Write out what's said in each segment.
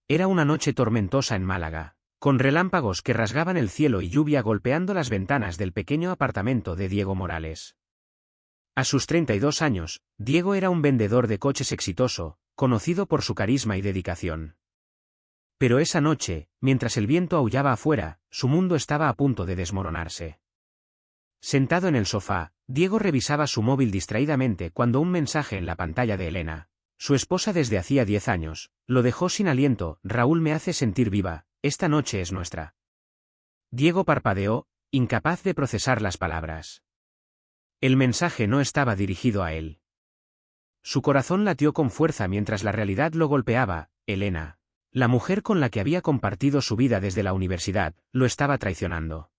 Era una noche tormentosa en Málaga, con relámpagos que rasgaban el cielo y lluvia golpeando las ventanas del pequeño apartamento de Diego Morales. A sus 32 años, Diego era un vendedor de coches exitoso, conocido por su carisma y dedicación. Pero esa noche, mientras el viento aullaba afuera, su mundo estaba a punto de desmoronarse. Sentado en el sofá, Diego revisaba su móvil distraídamente cuando un mensaje en la pantalla de Elena, su esposa desde hacía 10 años, lo dejó sin aliento. Raúl me hace sentir viva, esta noche es nuestra. Diego parpadeó, incapaz de procesar las palabras. El mensaje no estaba dirigido a él. Su corazón latió con fuerza mientras la realidad lo golpeaba. Elena, la mujer con la que había compartido su vida desde la universidad, lo estaba traicionando.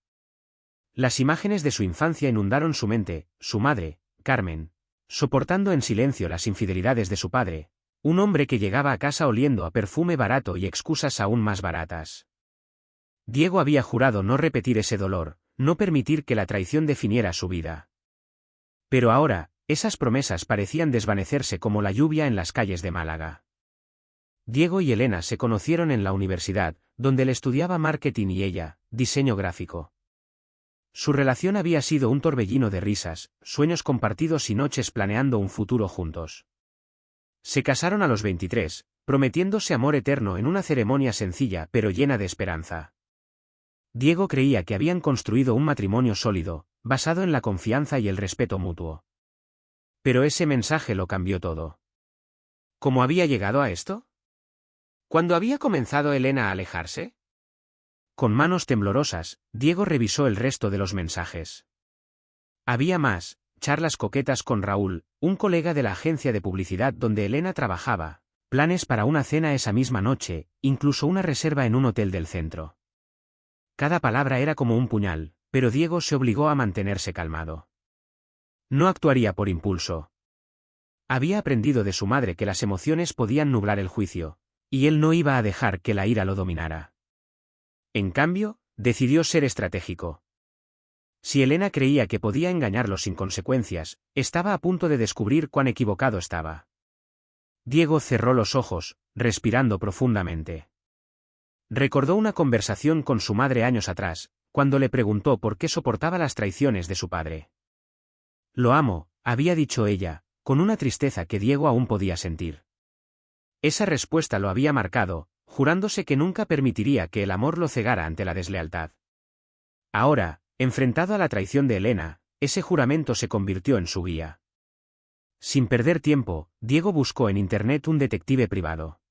Las imágenes de su infancia inundaron su mente, su madre, Carmen, soportando en silencio las infidelidades de su padre, un hombre que llegaba a casa oliendo a perfume barato y excusas aún más baratas. Diego había jurado no repetir ese dolor, no permitir que la traición definiera su vida. Pero ahora, esas promesas parecían desvanecerse como la lluvia en las calles de Málaga. Diego y Elena se conocieron en la universidad, donde él estudiaba marketing y ella, diseño gráfico. Su relación había sido un torbellino de risas, sueños compartidos y noches planeando un futuro juntos. Se casaron a los 23, prometiéndose amor eterno en una ceremonia sencilla pero llena de esperanza. Diego creía que habían construido un matrimonio sólido, basado en la confianza y el respeto mutuo. Pero ese mensaje lo cambió todo. ¿Cómo había llegado a esto? ¿Cuándo había comenzado Elena a alejarse? Con manos temblorosas, Diego revisó el resto de los mensajes. Había más, charlas coquetas con Raúl, un colega de la agencia de publicidad donde Elena trabajaba, planes para una cena esa misma noche, incluso una reserva en un hotel del centro. Cada palabra era como un puñal, pero Diego se obligó a mantenerse calmado. No actuaría por impulso. Había aprendido de su madre que las emociones podían nublar el juicio, y él no iba a dejar que la ira lo dominara. En cambio, decidió ser estratégico. Si Elena creía que podía engañarlo sin consecuencias, estaba a punto de descubrir cuán equivocado estaba. Diego cerró los ojos, respirando profundamente. Recordó una conversación con su madre años atrás, cuando le preguntó por qué soportaba las traiciones de su padre. Lo amo, había dicho ella, con una tristeza que Diego aún podía sentir. Esa respuesta lo había marcado, jurándose que nunca permitiría que el amor lo cegara ante la deslealtad. Ahora, enfrentado a la traición de Elena, ese juramento se convirtió en su guía. Sin perder tiempo, Diego buscó en internet un detective privado.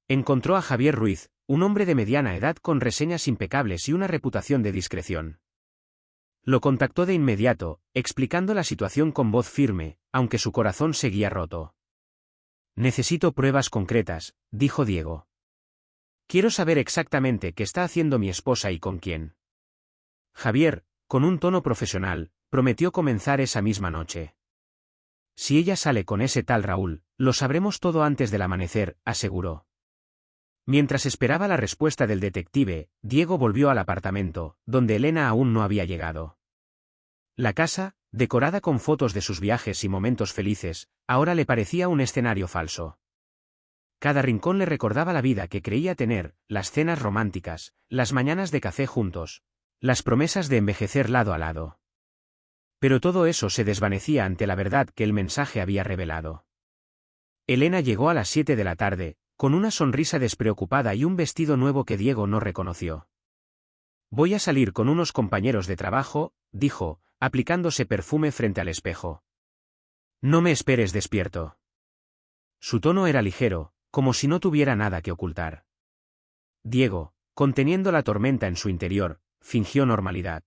Encontró a Javier Ruiz, un hombre de mediana edad con reseñas impecables y una reputación de discreción. Lo contactó de inmediato, explicando la situación con voz firme, aunque su corazón seguía roto. Necesito pruebas concretas, dijo Diego. Quiero saber exactamente qué está haciendo mi esposa y con quién. Javier, con un tono profesional, prometió comenzar esa misma noche. Si ella sale con ese tal Raúl, lo sabremos todo antes del amanecer, aseguró. Mientras esperaba la respuesta del detective, Diego volvió al apartamento, donde Elena aún no había llegado. La casa, decorada con fotos de sus viajes y momentos felices, ahora le parecía un escenario falso. Cada rincón le recordaba la vida que creía tener, las cenas románticas, las mañanas de café juntos, las promesas de envejecer lado a lado. Pero todo eso se desvanecía ante la verdad que el mensaje había revelado. Elena llegó a las 7 de la tarde, con una sonrisa despreocupada y un vestido nuevo que Diego no reconoció. Voy a salir con unos compañeros de trabajo, dijo, aplicándose perfume frente al espejo. No me esperes despierto. Su tono era ligero, como si no tuviera nada que ocultar. Diego, conteniendo la tormenta en su interior, fingió normalidad.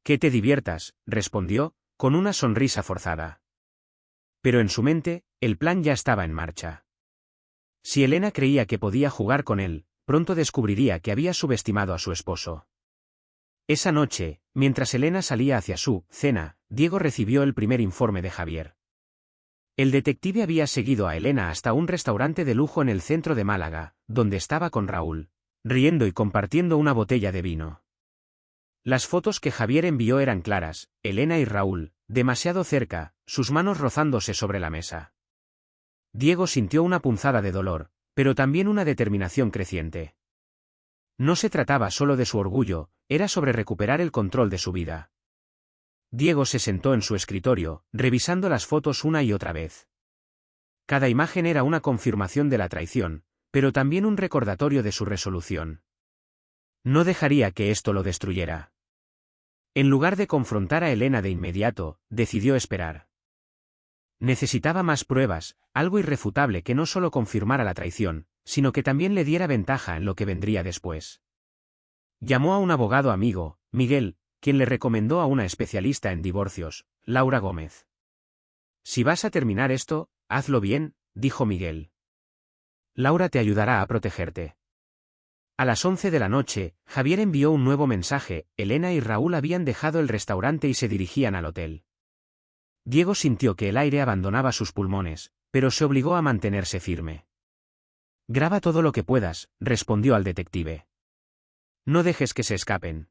Que te diviertas, respondió, con una sonrisa forzada. Pero en su mente, el plan ya estaba en marcha. Si Elena creía que podía jugar con él, pronto descubriría que había subestimado a su esposo. Esa noche, mientras Elena salía hacia su cena, Diego recibió el primer informe de Javier. El detective había seguido a Elena hasta un restaurante de lujo en el centro de Málaga, donde estaba con Raúl, riendo y compartiendo una botella de vino. Las fotos que Javier envió eran claras, Elena y Raúl, demasiado cerca, sus manos rozándose sobre la mesa. Diego sintió una punzada de dolor, pero también una determinación creciente. No se trataba solo de su orgullo, era sobre recuperar el control de su vida. Diego se sentó en su escritorio, revisando las fotos una y otra vez. Cada imagen era una confirmación de la traición, pero también un recordatorio de su resolución. No dejaría que esto lo destruyera. En lugar de confrontar a Elena de inmediato, decidió esperar. Necesitaba más pruebas, algo irrefutable que no solo confirmara la traición, sino que también le diera ventaja en lo que vendría después. Llamó a un abogado amigo, Miguel, quien le recomendó a una especialista en divorcios, Laura Gómez. Si vas a terminar esto, hazlo bien, dijo Miguel. Laura te ayudará a protegerte. A las 11 de la noche, Javier envió un nuevo mensaje. Elena y Raúl habían dejado el restaurante y se dirigían al hotel. Diego sintió que el aire abandonaba sus pulmones, pero se obligó a mantenerse firme. Graba todo lo que puedas, respondió al detective. No dejes que se escapen.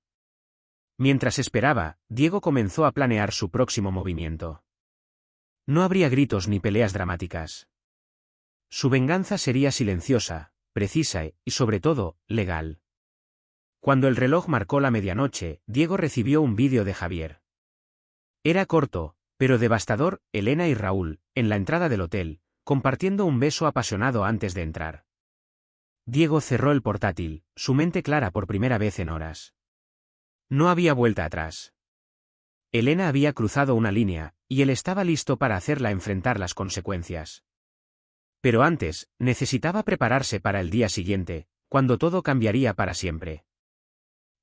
Mientras esperaba, Diego comenzó a planear su próximo movimiento. No habría gritos ni peleas dramáticas. Su venganza sería silenciosa, precisa y, sobre todo, legal. Cuando el reloj marcó la medianoche, Diego recibió un vídeo de Javier. Era corto, pero devastador. Elena y Raúl, en la entrada del hotel, compartiendo un beso apasionado antes de entrar. Diego cerró el portátil, su mente clara por primera vez en horas. No había vuelta atrás. Elena había cruzado una línea, y él estaba listo para hacerla enfrentar las consecuencias. Pero antes, necesitaba prepararse para el día siguiente, cuando todo cambiaría para siempre.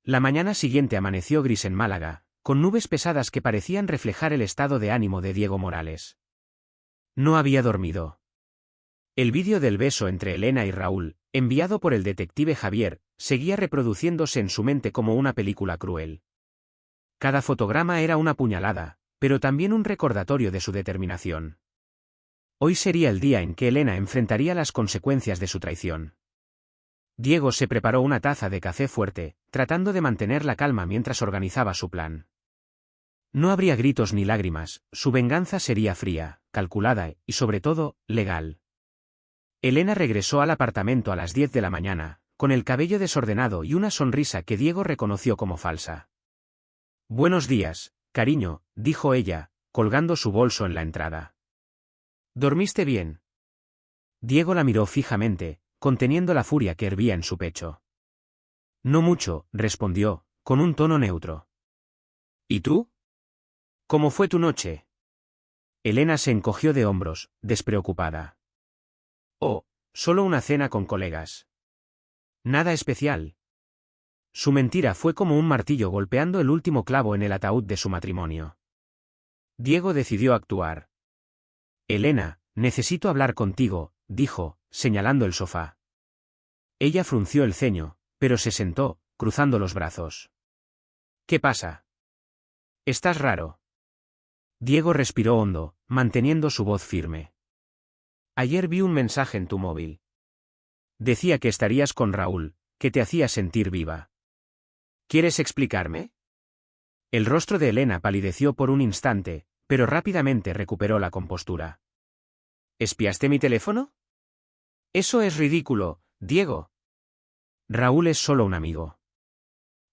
La mañana siguiente amaneció gris en Málaga, con nubes pesadas que parecían reflejar el estado de ánimo de Diego Morales. No había dormido. El vídeo del beso entre Elena y Raúl, enviado por el detective Javier, seguía reproduciéndose en su mente como una película cruel. Cada fotograma era una puñalada, pero también un recordatorio de su determinación. Hoy sería el día en que Elena enfrentaría las consecuencias de su traición. Diego se preparó una taza de café fuerte, tratando de mantener la calma mientras organizaba su plan. No habría gritos ni lágrimas, su venganza sería fría, calculada y, sobre todo, legal. Elena regresó al apartamento a las 10 de la mañana, con el cabello desordenado y una sonrisa que Diego reconoció como falsa. «Buenos días, cariño», dijo ella, colgando su bolso en la entrada. «¿Dormiste bien?» Diego la miró fijamente, conteniendo la furia que hervía en su pecho. «No mucho», respondió, con un tono neutro. «¿Y tú? ¿Cómo fue tu noche?» Elena se encogió de hombros, despreocupada. «Oh, solo una cena con colegas. Nada especial». Su mentira fue como un martillo golpeando el último clavo en el ataúd de su matrimonio. Diego decidió actuar. «Elena, necesito hablar contigo», dijo, señalando el sofá. Ella frunció el ceño, pero se sentó, cruzando los brazos. «¿Qué pasa? Estás raro». Diego respiró hondo, manteniendo su voz firme. «Ayer vi un mensaje en tu móvil. Decía que estarías con Raúl, que te hacía sentir viva. ¿Quieres explicarme?» El rostro de Elena palideció por un instante, pero rápidamente recuperó la compostura. «¿Espiaste mi teléfono?» «Eso es ridículo, Diego». «Raúl es solo un amigo.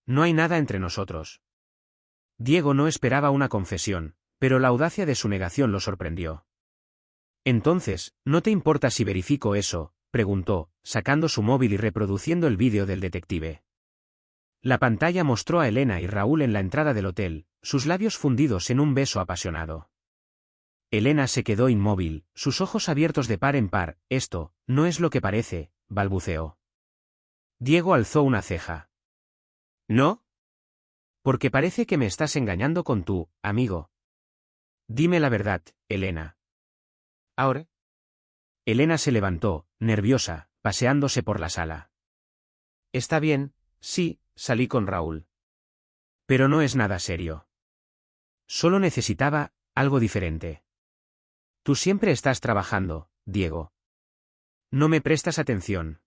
No hay nada entre nosotros». Diego no esperaba una confesión, pero la audacia de su negación lo sorprendió. «Entonces, ¿no te importa si verifico eso?», preguntó, sacando su móvil y reproduciendo el vídeo del detective. La pantalla mostró a Elena y Raúl en la entrada del hotel, sus labios fundidos en un beso apasionado. Elena se quedó inmóvil, sus ojos abiertos de par en par. «Esto, no es lo que parece», balbuceó. Diego alzó una ceja. «¿No? Porque parece que me estás engañando con tu amigo. Dime la verdad, Elena». «¿Ahora?» Elena se levantó, nerviosa, paseándose por la sala. «Está bien, sí, salí con Raúl. Pero no es nada serio. Solo necesitaba algo diferente». «Tú siempre estás trabajando, Diego. No me prestas atención».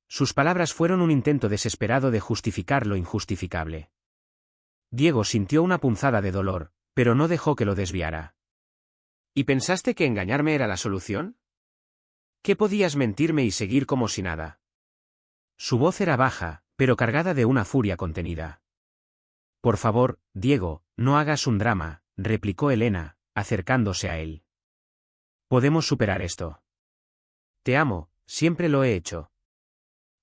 Sus palabras fueron un intento desesperado de justificar lo injustificable. Diego sintió una punzada de dolor, pero no dejó que lo desviara. «¿Y pensaste que engañarme era la solución? ¿Qué podías mentirme y seguir como si nada? Su voz era baja, pero cargada de una furia contenida. Por favor, Diego, no hagas un drama, replicó Elena, acercándose a él. Podemos superar esto. Te amo, siempre lo he hecho.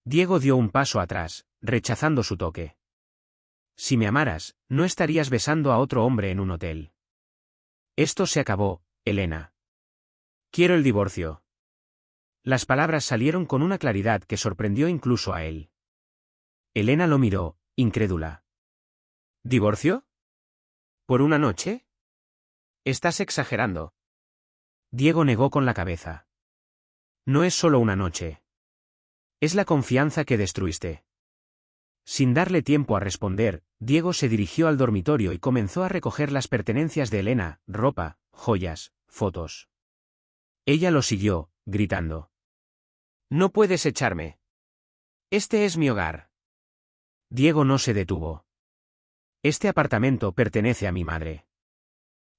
Diego dio un paso atrás, rechazando su toque. Si me amaras, no estarías besando a otro hombre en un hotel. Esto se acabó, Elena. Quiero el divorcio. Las palabras salieron con una claridad que sorprendió incluso a él. Elena lo miró, incrédula. ¿Divorcio? ¿Por una noche? Estás exagerando. Diego negó con la cabeza. No es solo una noche. Es la confianza que destruiste. Sin darle tiempo a responder, Diego se dirigió al dormitorio y comenzó a recoger las pertenencias de Elena, ropa, joyas, fotos. Ella lo siguió, gritando. No puedes echarme. Este es mi hogar. Diego no se detuvo. Este apartamento pertenece a mi madre.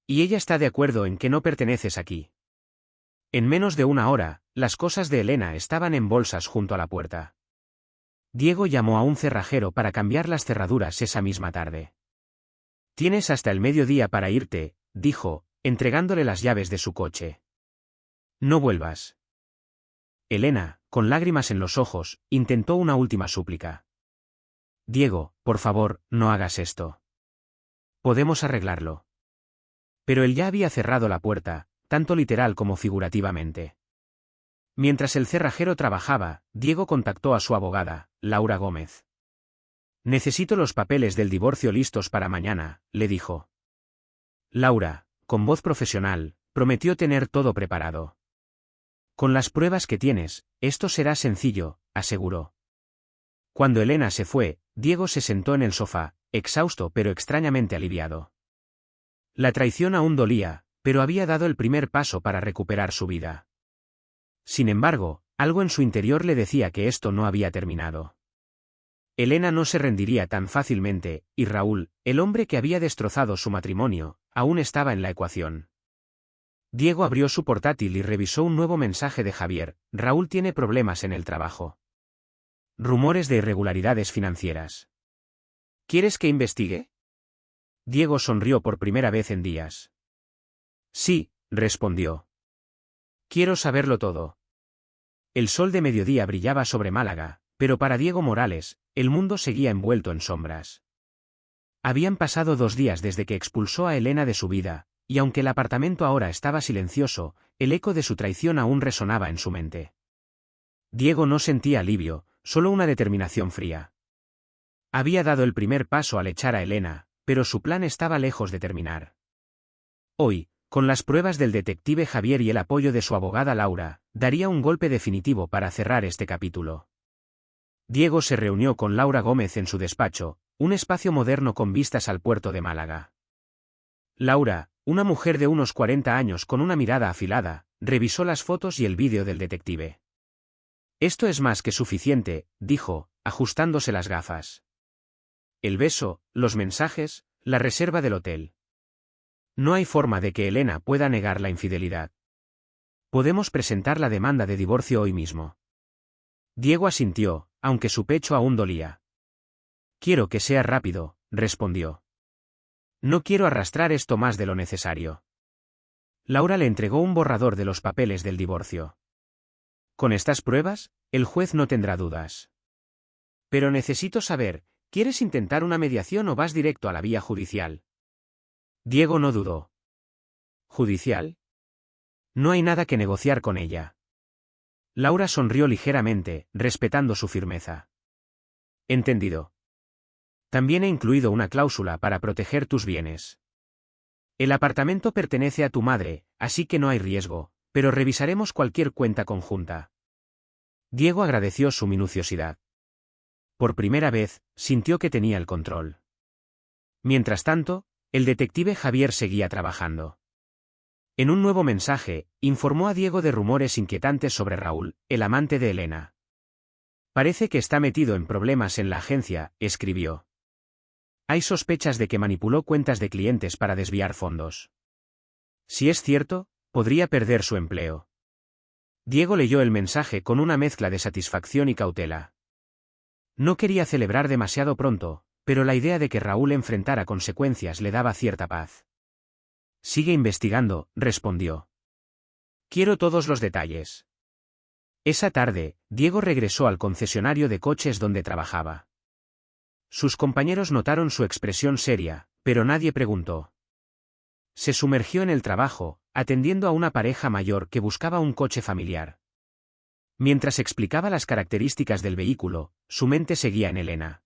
Y ella está de acuerdo en que no perteneces aquí. En menos de una hora, las cosas de Elena estaban en bolsas junto a la puerta. Diego llamó a un cerrajero para cambiar las cerraduras esa misma tarde. Tienes hasta el mediodía para irte, dijo, entregándole las llaves de su coche. No vuelvas. Elena, con lágrimas en los ojos, intentó una última súplica. Diego, por favor, no hagas esto. Podemos arreglarlo. Pero él ya había cerrado la puerta, tanto literal como figurativamente. Mientras el cerrajero trabajaba, Diego contactó a su abogada, Laura Gómez. Necesito los papeles del divorcio listos para mañana, le dijo. Laura, con voz profesional, prometió tener todo preparado. Con las pruebas que tienes, esto será sencillo, aseguró. Cuando Elena se fue, Diego se sentó en el sofá, exhausto pero extrañamente aliviado. La traición aún dolía, pero había dado el primer paso para recuperar su vida. Sin embargo, algo en su interior le decía que esto no había terminado. Elena no se rendiría tan fácilmente, y Raúl, el hombre que había destrozado su matrimonio, aún estaba en la ecuación. Diego abrió su portátil y revisó un nuevo mensaje de Javier. Raúl tiene problemas en el trabajo. Rumores de irregularidades financieras. ¿Quieres que investigue? Diego sonrió por primera vez en días. Sí, respondió. Quiero saberlo todo. El sol de mediodía brillaba sobre Málaga, pero para Diego Morales, el mundo seguía envuelto en sombras. Habían pasado 2 días desde que expulsó a Elena de su vida, y aunque el apartamento ahora estaba silencioso, el eco de su traición aún resonaba en su mente. Diego no sentía alivio, solo una determinación fría. Había dado el primer paso al echar a Elena, pero su plan estaba lejos de terminar. Hoy, con las pruebas del detective Javier y el apoyo de su abogada Laura, daría un golpe definitivo para cerrar este capítulo. Diego se reunió con Laura Gómez en su despacho, un espacio moderno con vistas al puerto de Málaga. Laura, una mujer de unos 40 años con una mirada afilada, revisó las fotos y el vídeo del detective. Esto es más que suficiente, dijo, ajustándose las gafas. El beso, los mensajes, la reserva del hotel. No hay forma de que Elena pueda negar la infidelidad. Podemos presentar la demanda de divorcio hoy mismo. Diego asintió, aunque su pecho aún dolía. Quiero que sea rápido, respondió. No quiero arrastrar esto más de lo necesario. Laura le entregó un borrador de los papeles del divorcio. Con estas pruebas, el juez no tendrá dudas. Pero necesito saber, ¿quieres intentar una mediación o vas directo a la vía judicial? Diego no dudó. ¿Judicial? No hay nada que negociar con ella. Laura sonrió ligeramente, respetando su firmeza. Entendido. También he incluido una cláusula para proteger tus bienes. El apartamento pertenece a tu madre, así que no hay riesgo, pero revisaremos cualquier cuenta conjunta. Diego agradeció su minuciosidad. Por primera vez, sintió que tenía el control. Mientras tanto, el detective Javier seguía trabajando. En un nuevo mensaje, informó a Diego de rumores inquietantes sobre Raúl, el amante de Elena. Parece que está metido en problemas en la agencia, escribió. Hay sospechas de que manipuló cuentas de clientes para desviar fondos. Si es cierto, podría perder su empleo. Diego leyó el mensaje con una mezcla de satisfacción y cautela. No quería celebrar demasiado pronto, pero la idea de que Raúl enfrentara consecuencias le daba cierta paz. Sigue investigando, respondió. Quiero todos los detalles. Esa tarde, Diego regresó al concesionario de coches donde trabajaba. Sus compañeros notaron su expresión seria, pero nadie preguntó. Se sumergió en el trabajo, atendiendo a una pareja mayor que buscaba un coche familiar. Mientras explicaba las características del vehículo, su mente seguía en Elena.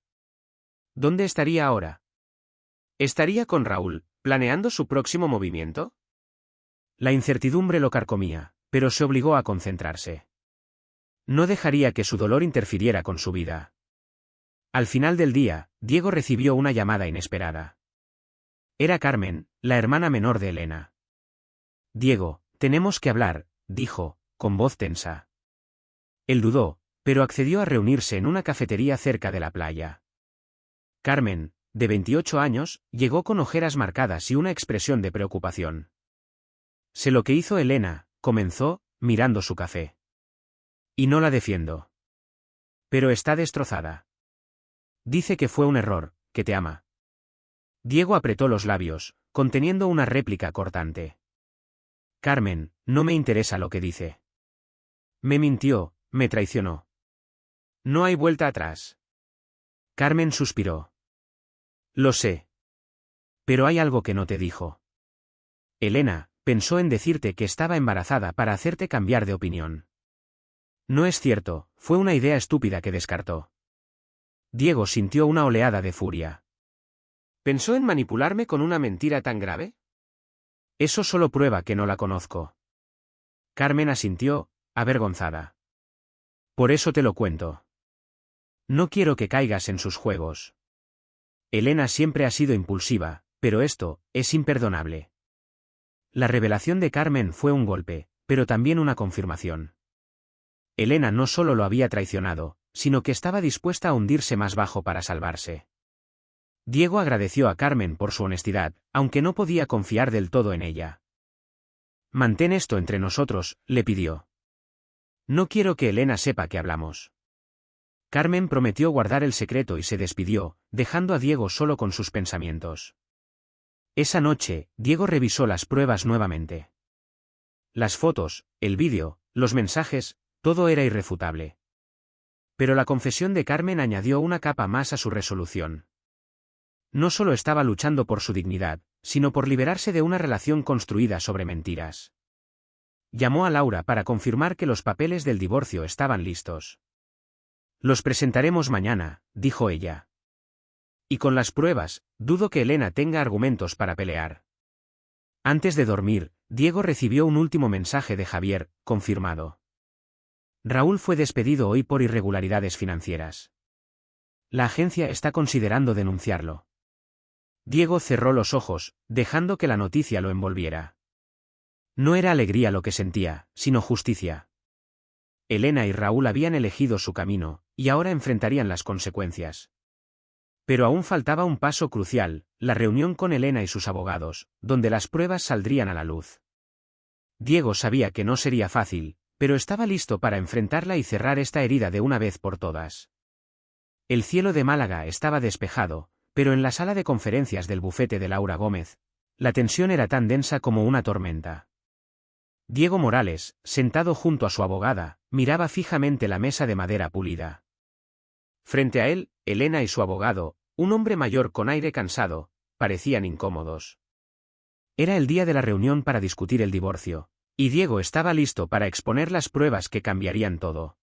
¿Dónde estaría ahora? ¿Estaría con Raúl, planeando su próximo movimiento? La incertidumbre lo carcomía, pero se obligó a concentrarse. No dejaría que su dolor interfiriera con su vida. Al final del día, Diego recibió una llamada inesperada. Era Carmen, la hermana menor de Elena. Diego, tenemos que hablar, dijo, con voz tensa. Él dudó, pero accedió a reunirse en una cafetería cerca de la playa. Carmen, de 28 años, llegó con ojeras marcadas y una expresión de preocupación. Sé lo que hizo Elena, comenzó, mirando su café. Y no la defiendo. Pero está destrozada. Dice que fue un error, que te ama. Diego apretó los labios, conteniendo una réplica cortante. Carmen, no me interesa lo que dice. Me mintió, me traicionó. No hay vuelta atrás. Carmen suspiró. Lo sé. Pero hay algo que no te dijo. Elena, pensó en decirte que estaba embarazada para hacerte cambiar de opinión. No es cierto, fue una idea estúpida que descartó. Diego sintió una oleada de furia. ¿Pensó en manipularme con una mentira tan grave? Eso solo prueba que no la conozco. Carmen asintió, avergonzada. Por eso te lo cuento. No quiero que caigas en sus juegos. Elena siempre ha sido impulsiva, pero esto es imperdonable. La revelación de Carmen fue un golpe, pero también una confirmación. Elena no solo lo había traicionado, sino que estaba dispuesta a hundirse más bajo para salvarse. Diego agradeció a Carmen por su honestidad, aunque no podía confiar del todo en ella. Mantén esto entre nosotros, le pidió. No quiero que Elena sepa que hablamos. Carmen prometió guardar el secreto y se despidió, dejando a Diego solo con sus pensamientos. Esa noche, Diego revisó las pruebas nuevamente. Las fotos, el vídeo, los mensajes, todo era irrefutable. Pero la confesión de Carmen añadió una capa más a su resolución. No solo estaba luchando por su dignidad, sino por liberarse de una relación construida sobre mentiras. Llamó a Laura para confirmar que los papeles del divorcio estaban listos. Los presentaremos mañana, dijo ella. Y con las pruebas, dudo que Elena tenga argumentos para pelear. Antes de dormir, Diego recibió un último mensaje de Javier, confirmado. Raúl fue despedido hoy por irregularidades financieras. La agencia está considerando denunciarlo. Diego cerró los ojos, dejando que la noticia lo envolviera. No era alegría lo que sentía, sino justicia. Elena y Raúl habían elegido su camino, y ahora enfrentarían las consecuencias. Pero aún faltaba un paso crucial, la reunión con Elena y sus abogados, donde las pruebas saldrían a la luz. Diego sabía que no sería fácil, pero estaba listo para enfrentarla y cerrar esta herida de una vez por todas. El cielo de Málaga estaba despejado, pero en la sala de conferencias del bufete de Laura Gómez, la tensión era tan densa como una tormenta. Diego Morales, sentado junto a su abogada, miraba fijamente la mesa de madera pulida. Frente a él, Elena y su abogado, un hombre mayor con aire cansado, parecían incómodos. Era el día de la reunión para discutir el divorcio, y Diego estaba listo para exponer las pruebas que cambiarían todo.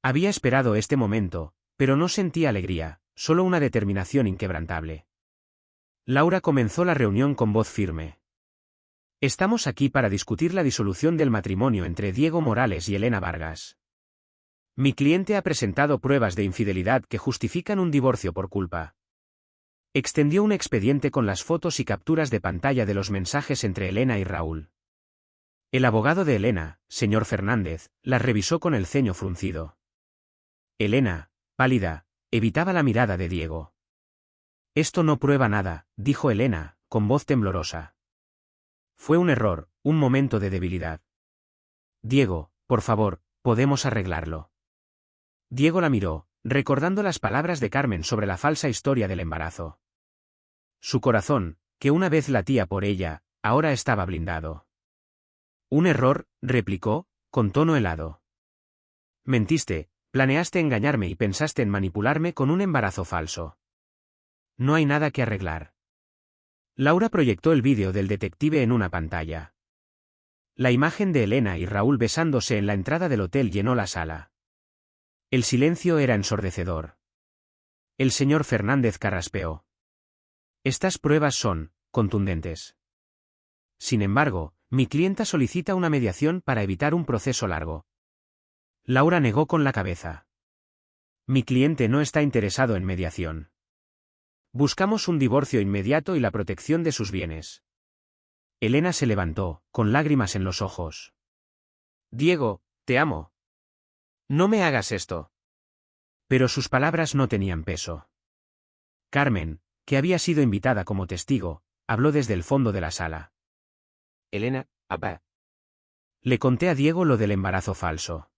Había esperado este momento, pero no sentía alegría, solo una determinación inquebrantable. Laura comenzó la reunión con voz firme. Estamos aquí para discutir la disolución del matrimonio entre Diego Morales y Elena Vargas. Mi cliente ha presentado pruebas de infidelidad que justifican un divorcio por culpa. Extendió un expediente con las fotos y capturas de pantalla de los mensajes entre Elena y Raúl. El abogado de Elena, señor Fernández, las revisó con el ceño fruncido. Elena, pálida, evitaba la mirada de Diego. Esto no prueba nada, dijo Elena, con voz temblorosa. Fue un error, un momento de debilidad. Diego, por favor, podemos arreglarlo. Diego la miró, recordando las palabras de Carmen sobre la falsa historia del embarazo. Su corazón, que una vez latía por ella, ahora estaba blindado. Un error, replicó, con tono helado. Mentiste, planeaste engañarme y pensaste en manipularme con un embarazo falso. No hay nada que arreglar. Laura proyectó el vídeo del detective en una pantalla. La imagen de Elena y Raúl besándose en la entrada del hotel llenó la sala. El silencio era ensordecedor. El señor Fernández carraspeó. Estas pruebas son contundentes. Sin embargo, mi clienta solicita una mediación para evitar un proceso largo. Laura negó con la cabeza. Mi cliente no está interesado en mediación. Buscamos un divorcio inmediato y la protección de sus bienes. Elena se levantó, con lágrimas en los ojos. Diego, te amo. No me hagas esto. Pero sus palabras no tenían peso. Carmen, que había sido invitada como testigo, habló desde el fondo de la sala. Elena, papá. Le conté a Diego lo del embarazo falso.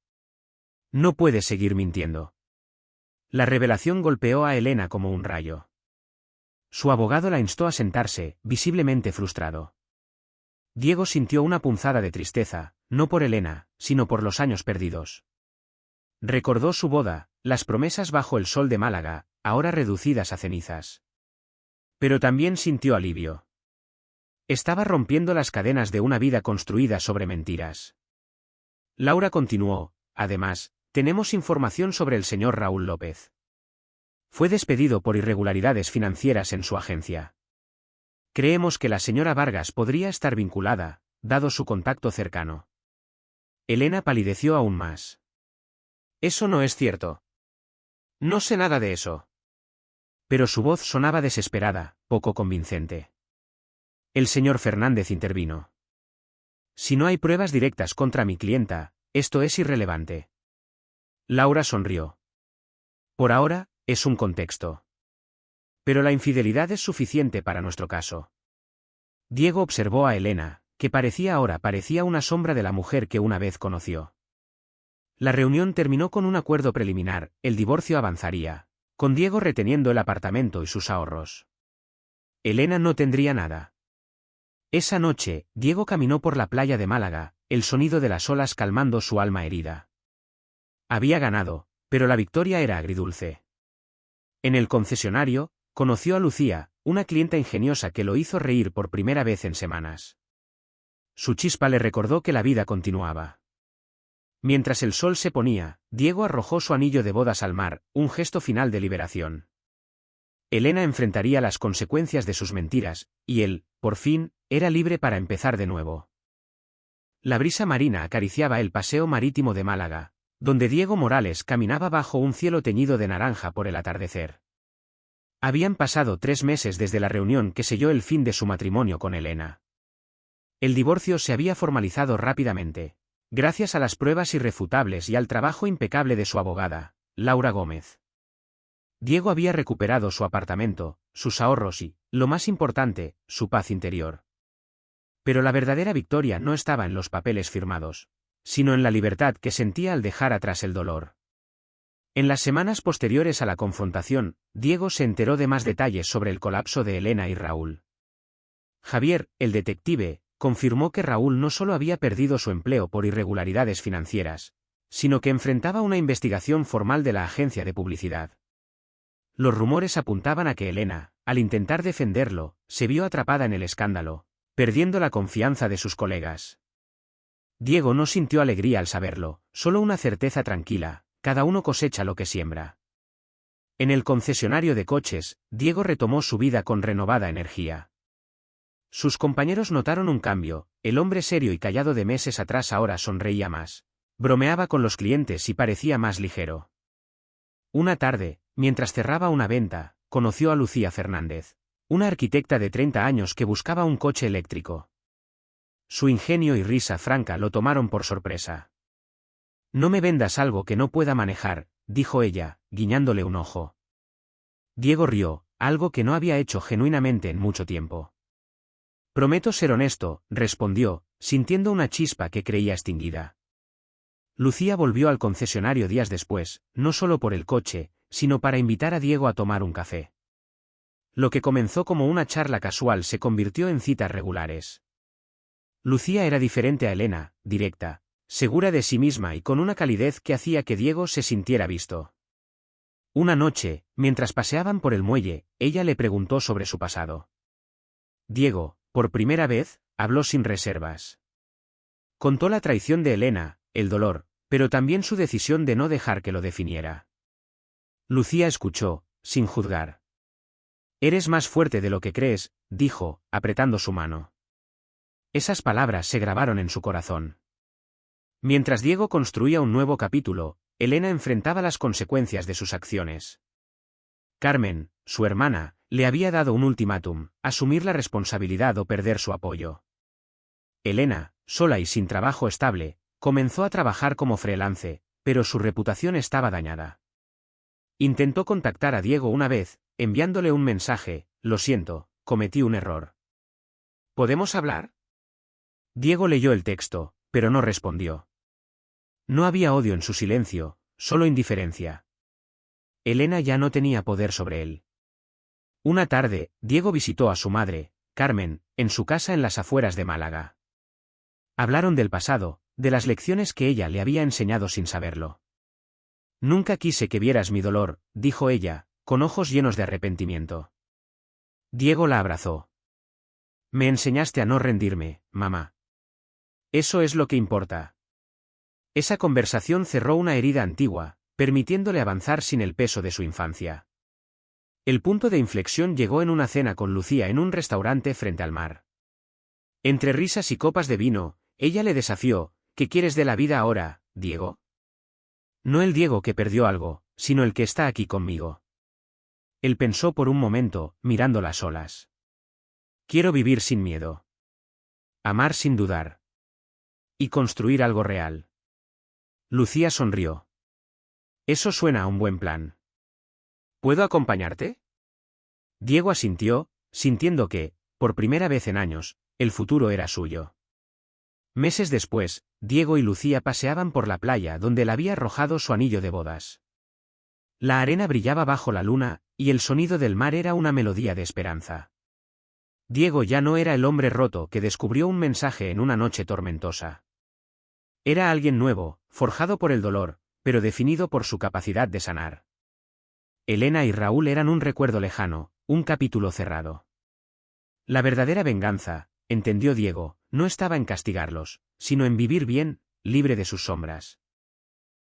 No puedes seguir mintiendo. La revelación golpeó a Elena como un rayo. Su abogado la instó a sentarse, visiblemente frustrado. Diego sintió una punzada de tristeza, no por Elena, sino por los años perdidos. Recordó su boda, las promesas bajo el sol de Málaga, ahora reducidas a cenizas. Pero también sintió alivio. Estaba rompiendo las cadenas de una vida construida sobre mentiras. Laura continuó, además, tenemos información sobre el señor Raúl López. Fue despedido por irregularidades financieras en su agencia. Creemos que la señora Vargas podría estar vinculada, dado su contacto cercano. Elena palideció aún más. Eso no es cierto. No sé nada de eso. Pero su voz sonaba desesperada, poco convincente. El señor Fernández intervino. Si no hay pruebas directas contra mi clienta, esto es irrelevante. Laura sonrió. Por ahora, es un contexto. Pero la infidelidad es suficiente para nuestro caso. Diego observó a Elena, que parecía una sombra de la mujer que una vez conoció. La reunión terminó con un acuerdo preliminar, el divorcio avanzaría, con Diego reteniendo el apartamento y sus ahorros. Elena no tendría nada. Esa noche, Diego caminó por la playa de Málaga, el sonido de las olas calmando su alma herida. Había ganado, pero la victoria era agridulce. En el concesionario, conoció a Lucía, una clienta ingeniosa que lo hizo reír por primera vez en semanas. Su chispa le recordó que la vida continuaba. Mientras el sol se ponía, Diego arrojó su anillo de bodas al mar, un gesto final de liberación. Elena enfrentaría las consecuencias de sus mentiras, y él, por fin, era libre para empezar de nuevo. La brisa marina acariciaba el paseo marítimo de Málaga, donde Diego Morales caminaba bajo un cielo teñido de naranja por el atardecer. Habían pasado 3 meses desde la reunión que selló el fin de su matrimonio con Elena. El divorcio se había formalizado rápidamente, gracias a las pruebas irrefutables y al trabajo impecable de su abogada, Laura Gómez. Diego había recuperado su apartamento, sus ahorros y, lo más importante, su paz interior. Pero la verdadera victoria no estaba en los papeles firmados, sino en la libertad que sentía al dejar atrás el dolor. En las semanas posteriores a la confrontación, Diego se enteró de más detalles sobre el colapso de Elena y Raúl. Javier, el detective, confirmó que Raúl no solo había perdido su empleo por irregularidades financieras, sino que enfrentaba una investigación formal de la agencia de publicidad. Los rumores apuntaban a que Elena, al intentar defenderlo, se vio atrapada en el escándalo, perdiendo la confianza de sus colegas. Diego no sintió alegría al saberlo, solo una certeza tranquila: cada uno cosecha lo que siembra. En el concesionario de coches, Diego retomó su vida con renovada energía. Sus compañeros notaron un cambio: el hombre serio y callado de meses atrás ahora sonreía más, bromeaba con los clientes y parecía más ligero. Una tarde, mientras cerraba una venta, conoció a Lucía Fernández, una arquitecta de 30 años que buscaba un coche eléctrico. Su ingenio y risa franca lo tomaron por sorpresa. No me vendas algo que no pueda manejar, dijo ella, guiñándole un ojo. Diego rió, algo que no había hecho genuinamente en mucho tiempo. Prometo ser honesto, respondió, sintiendo una chispa que creía extinguida. Lucía volvió al concesionario días después, no solo por el coche, sino para invitar a Diego a tomar un café. Lo que comenzó como una charla casual se convirtió en citas regulares. Lucía era diferente a Elena, directa, segura de sí misma y con una calidez que hacía que Diego se sintiera visto. Una noche, mientras paseaban por el muelle, ella le preguntó sobre su pasado. Diego, por primera vez, habló sin reservas. Contó la traición de Elena, el dolor, pero también su decisión de no dejar que lo definiera. Lucía escuchó, sin juzgar. «Eres más fuerte de lo que crees», dijo, apretando su mano. Esas palabras se grabaron en su corazón. Mientras Diego construía un nuevo capítulo, Elena enfrentaba las consecuencias de sus acciones. Carmen, su hermana, le había dado un ultimátum: asumir la responsabilidad o perder su apoyo. Elena, sola y sin trabajo estable, comenzó a trabajar como freelance, pero su reputación estaba dañada. Intentó contactar a Diego una vez, enviándole un mensaje: «Lo siento, cometí un error. ¿Podemos hablar?». Diego leyó el texto, pero no respondió. No había odio en su silencio, solo indiferencia. Elena ya no tenía poder sobre él. Una tarde, Diego visitó a su madre, Carmen, en su casa en las afueras de Málaga. Hablaron del pasado, de las lecciones que ella le había enseñado sin saberlo. «Nunca quise que vieras mi dolor», dijo ella, con ojos llenos de arrepentimiento. Diego la abrazó. «Me enseñaste a no rendirme, mamá. Eso es lo que importa». Esa conversación cerró una herida antigua, permitiéndole avanzar sin el peso de su infancia. El punto de inflexión llegó en una cena con Lucía en un restaurante frente al mar. Entre risas y copas de vino, ella le desafió: «¿Qué quieres de la vida ahora, Diego?». No el Diego que perdió algo, sino el que está aquí conmigo. Él pensó por un momento, mirando las olas. «Quiero vivir sin miedo. Amar sin dudar. Y construir algo real». Lucía sonrió. «Eso suena a un buen plan. ¿Puedo acompañarte?». Diego asintió, sintiendo que, por primera vez en años, el futuro era suyo. Meses después, Diego y Lucía paseaban por la playa donde le había arrojado su anillo de bodas. La arena brillaba bajo la luna, y el sonido del mar era una melodía de esperanza. Diego ya no era el hombre roto que descubrió un mensaje en una noche tormentosa. Era alguien nuevo, forjado por el dolor, pero definido por su capacidad de sanar. Elena y Raúl eran un recuerdo lejano, un capítulo cerrado. La verdadera venganza, entendió Diego, no estaba en castigarlos, sino en vivir bien, libre de sus sombras.